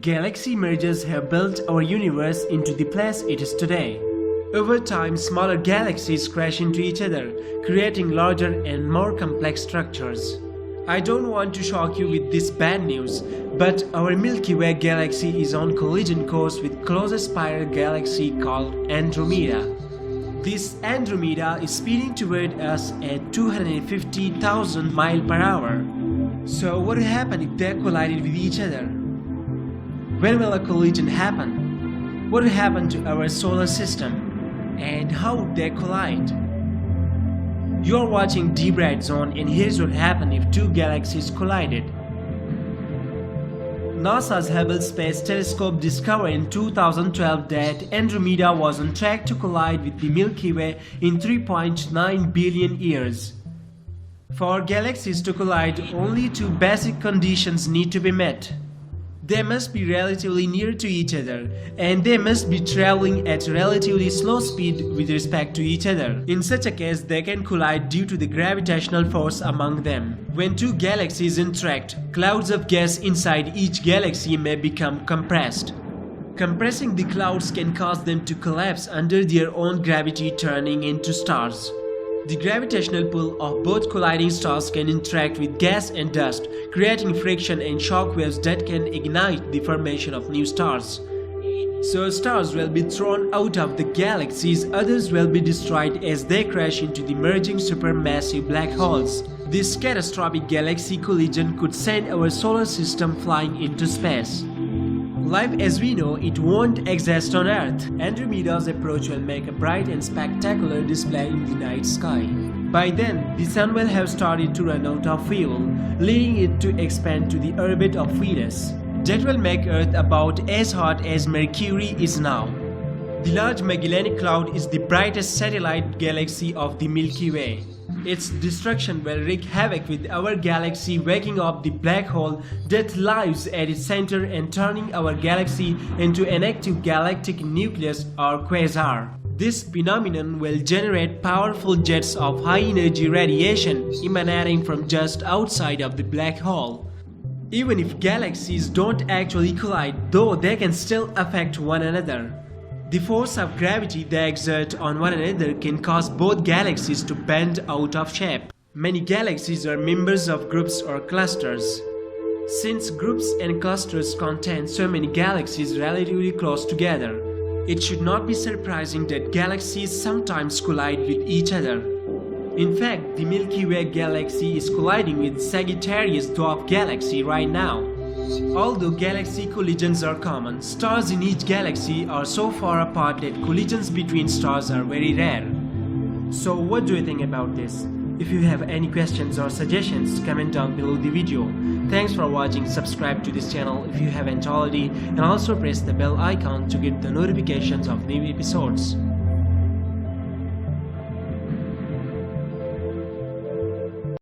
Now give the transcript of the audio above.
Galaxy mergers have built our universe into the place it is today. Over time, smaller galaxies crash into each other, creating larger and more complex structures. I don't want to shock you with this bad news, but our Milky Way galaxy is on collision course with closest spiral galaxy called Andromeda. This Andromeda is speeding toward us at 250,000 miles per hour. So what will happen if they collided with each other? When will a collision happen? What will happen to our solar system? And how would they collide? You are watching Deep Red Zone, and here's what happened if two galaxies collided. NASA's Hubble Space Telescope discovered in 2012 that Andromeda was on track to collide with the Milky Way in 3.9 billion years. For galaxies to collide, only two basic conditions need to be met. They must be relatively near to each other, and they must be traveling at relatively slow speed with respect to each other. In such a case, they can collide due to the gravitational force among them. When two galaxies interact, clouds of gas inside each galaxy may become compressed. Compressing the clouds can cause them to collapse under their own gravity, turning into stars. The gravitational pull of both colliding stars can interact with gas and dust, creating friction and shock waves that can ignite the formation of new stars. So stars will be thrown out of the galaxies, others will be destroyed as they crash into the merging supermassive black holes. This catastrophic galaxy collision could send our solar system flying into space. Life as we know it won't exist on Earth. Andromeda's approach will make a bright and spectacular display in the night sky. By then, the Sun will have started to run out of fuel, leading it to expand to the orbit of Venus. That will make Earth about as hot as Mercury is now. The Large Magellanic Cloud is the brightest satellite galaxy of the Milky Way. Its destruction will wreak havoc with our galaxy, waking up the black hole that lies at its center and turning our galaxy into an active galactic nucleus or quasar. This phenomenon will generate powerful jets of high-energy radiation emanating from just outside of the black hole. Even if galaxies don't actually collide, though, they can still affect one another. The force of gravity they exert on one another can cause both galaxies to bend out of shape. Many galaxies are members of groups or clusters. Since groups and clusters contain so many galaxies relatively close together, it should not be surprising that galaxies sometimes collide with each other. In fact, the Milky Way galaxy is colliding with Sagittarius dwarf galaxy right now. Although galaxy collisions are common, stars in each galaxy are so far apart that collisions between stars are very rare. So what do you think about this? If you have any questions or suggestions, comment down below the video. Thanks for watching, subscribe to this channel if you haven't already, and also press the bell icon to get the notifications of new episodes.